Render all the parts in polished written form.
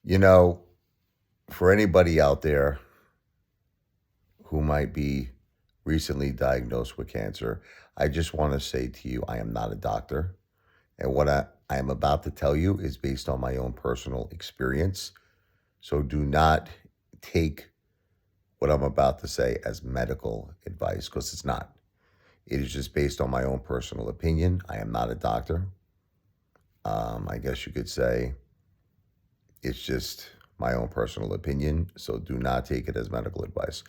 You know, for anybody out there who might be recently diagnosed with cancer, I just want to say to you, I am not a doctor. And what I am about to tell you is based on my own personal experience. So do not take what I'm about to say as medical advice because it's not. It is just based on my own personal opinion. I am not a doctor. I guess you could say it's just my own personal opinion. So do not take it as medical advice.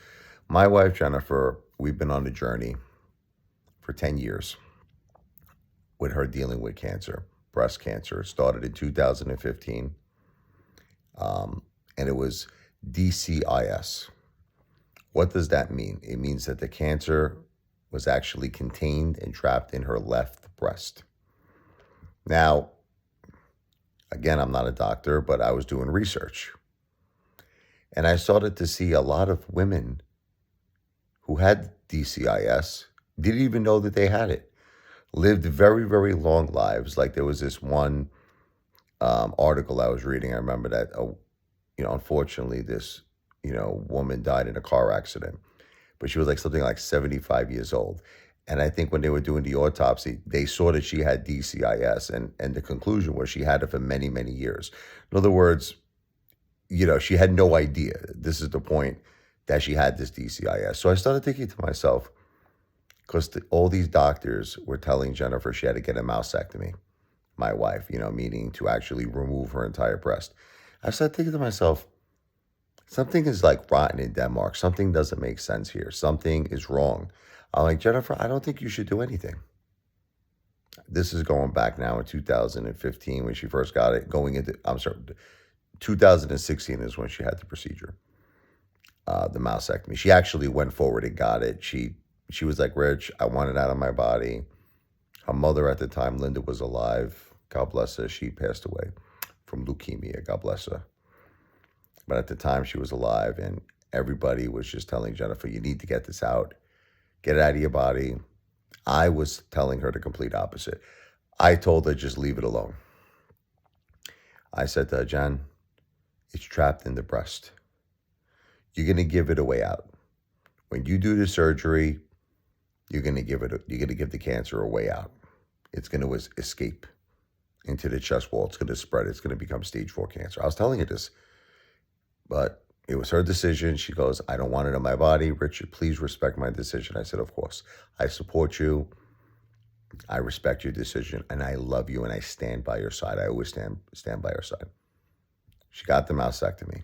My wife, Jennifer, we've been on a journey for 10 years with her dealing with cancer, breast cancer. It started in 2015, and it was DCIS. What does that mean? It means that the cancer was actually contained and trapped in her left breast. Now, again, I'm not a doctor, but I was doing research. And I started to see a lot of women who had DCIS didn't even know that they had it. Lived very, very long lives. Like there was this one article I was reading. I remember that, unfortunately, this, woman died in a car accident, but she was like something like 75 years old. And I think when they were doing the autopsy, they saw that she had DCIS, and the conclusion was she had it for many, many years. In other words, she had no idea. This is the point that she had this DCIS. So I started thinking to myself, because all these doctors were telling Jennifer she had to get a mastectomy, my wife, meaning to actually remove her entire breast. I started thinking to myself, something is like rotten in Denmark. Something doesn't make sense here. Something is wrong. I'm like, Jennifer, I don't think you should do anything. This is going back now in 2015 when she first got it. 2016 is when she had the procedure, the mastectomy. She actually went forward and got it. She was like, Rich, I want it out of my body. Her mother at the time, Linda, was alive. God bless her. She passed away from leukemia. God bless her. But at the time, she was alive, and everybody was just telling Jennifer, you need to get this out. Get it out of your body. I was telling her the complete opposite. I told her, just leave it alone. I said to her, Jen, it's trapped in the breast. You're going to give it a way out. When you do the surgery, you're going to give the cancer a way out. It's going to escape into the chest wall. It's going to spread. It's going to become stage 4 cancer. I was telling her this, but it was her decision. She goes, I don't want it in my body. Richard, please respect my decision. I said, of course. I support you. I respect your decision, and I love you, and I stand by your side. I always stand by your side. She got the mastectomy.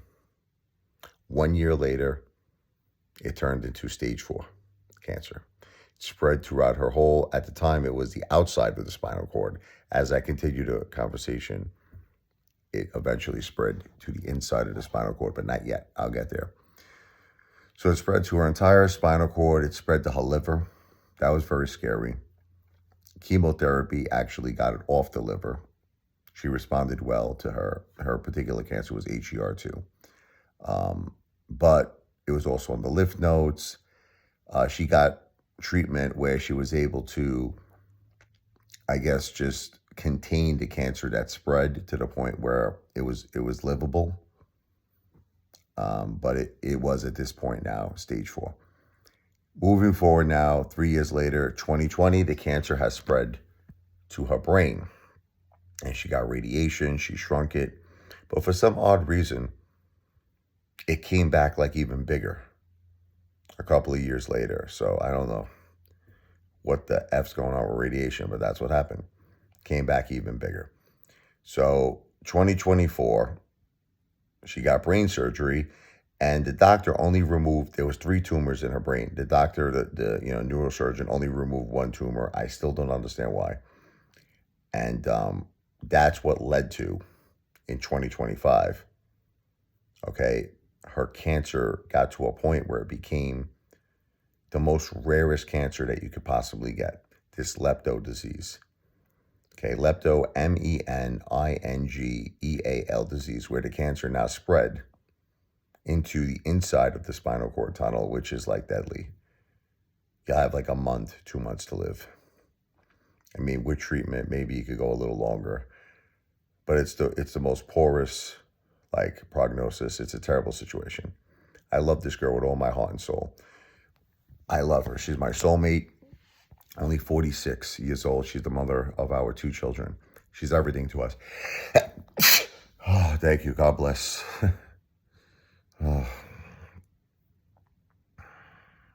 1 year later, it turned into stage 4 cancer. It spread throughout her whole, at the time, it was the outside of the spinal cord. As I continued the conversation, it eventually spread to the inside of the spinal cord, but not yet. I'll get there. So it spread to her entire spinal cord. It spread to her liver. That was very scary. Chemotherapy actually got it off the liver. She responded well to her. Her particular cancer was HER2. But it was also on the lymph nodes. She got treatment where she was able to, I guess, just contain the cancer that spread to the point where it was livable. But it was at this point now stage 4. Moving forward now, 3 years later, 2020, the cancer has spread to her brain. And she got radiation, she shrunk it. But for some odd reason, it came back like even bigger a couple of years later. So I don't know what the F's going on with radiation, but that's what happened. Came back even bigger. So 2024, she got brain surgery, and the doctor only removed, there was 3 tumors in her brain. The doctor, the neurosurgeon, only removed 1 tumor. I still don't understand why. And that's what led to, in 2025, okay, her cancer got to a point where it became the most rarest cancer that you could possibly get, this lepto disease. Okay, Leptomeningeal disease, where the cancer now spread into the inside of the spinal cord tunnel, which is like deadly. You'll have like a month, 2 months to live. I mean, with treatment, maybe you could go a little longer, but it's the most porous, like prognosis. It's a terrible situation. I love this girl with all my heart and soul. I love her. She's my soulmate. Only 46 years old. She's the mother of our 2 children. She's everything to us. Oh, thank you. God bless. Oh,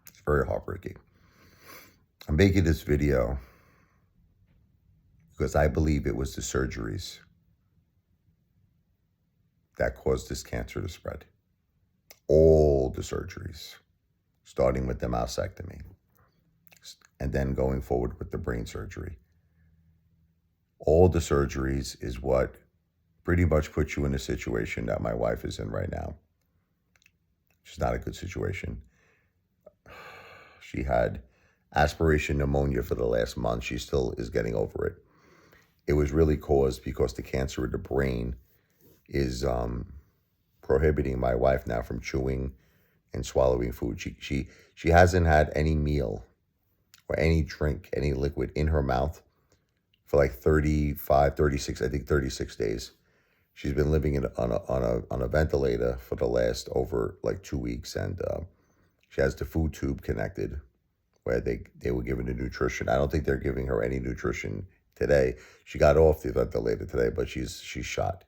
it's very heartbreaking. I'm making this video because I believe it was the surgeries that caused this cancer to spread. All the surgeries, starting with the mastectomy and then going forward with the brain surgery. All the surgeries is what pretty much puts you in a situation that my wife is in right now. It's not a good situation. She had aspiration pneumonia for the last month. She still is getting over it. It was really caused because the cancer of the brain is prohibiting my wife now from chewing and swallowing food. She hasn't had any meal or any drink, any liquid in her mouth for like 35, 36, I think 36 days. She's been living on a ventilator for the last over like 2 weeks, and she has the food tube connected where they were giving her nutrition. I don't think they're giving her any nutrition today. She got off the ventilator today, but she's shot.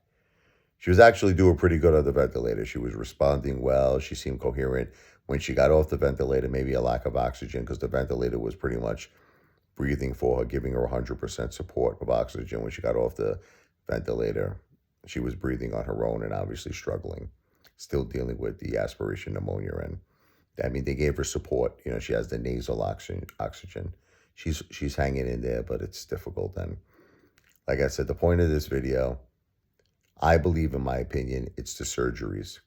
She was actually doing pretty good on the ventilator. She was responding well. She seemed coherent. When she got off the ventilator, maybe a lack of oxygen, because the ventilator was pretty much breathing for her, giving her 100% support of oxygen. When she got off the ventilator, she was breathing on her own and obviously struggling, still dealing with the aspiration pneumonia. And I mean, they gave her support. You know, she has the nasal oxygen. She's hanging in there, but it's difficult. And like I said, the point of this video, I believe, in my opinion, it's the surgeries.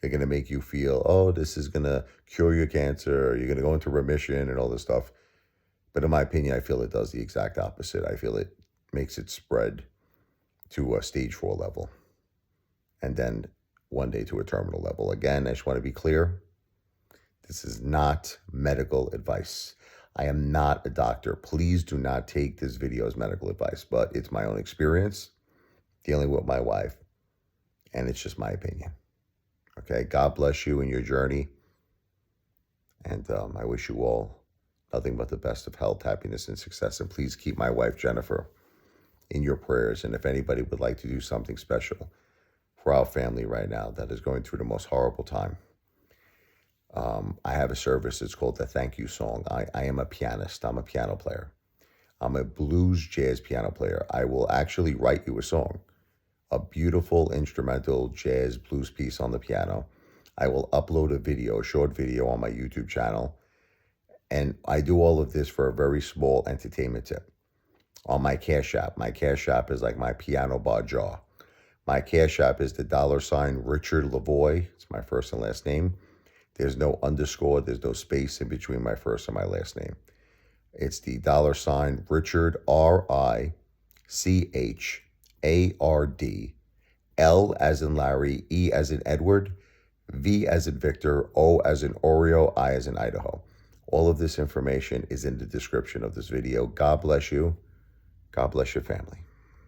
They're going to make you feel, oh, this is going to cure your cancer. You're going to go into remission and all this stuff. But in my opinion, I feel it does the exact opposite. I feel it makes it spread to a stage 4 level and then one day to a terminal level. Again, I just want to be clear. This is not medical advice. I am not a doctor. Please do not take this video as medical advice, but it's my own experience dealing with my wife, and it's just my opinion. Okay, God bless you in your journey, and I wish you all nothing but the best of health, happiness, and success, and please keep my wife, Jennifer, in your prayers. And if anybody would like to do something special for our family right now that is going through the most horrible time, I have a service. It's called the Thank You Song. I am a pianist. I'm a piano player. I'm a blues jazz piano player. I will actually write you a song, a beautiful instrumental jazz blues piece on the piano. I will upload a video, a short video on my YouTube channel. And I do all of this for a very small entertainment tip. On my Cash App. My Cash App is like my piano bar jaw. My Cash App is the $ RichardLevoi. It's my first and last name. There's no underscore. There's no space in between my first and my last name. It's the $ Richard, RichArD, L as in Larry, E as in Edward, V as in Victor, O as in Oreo, I as in Idaho. All of this information is in the description of this video. God bless you. God bless your family.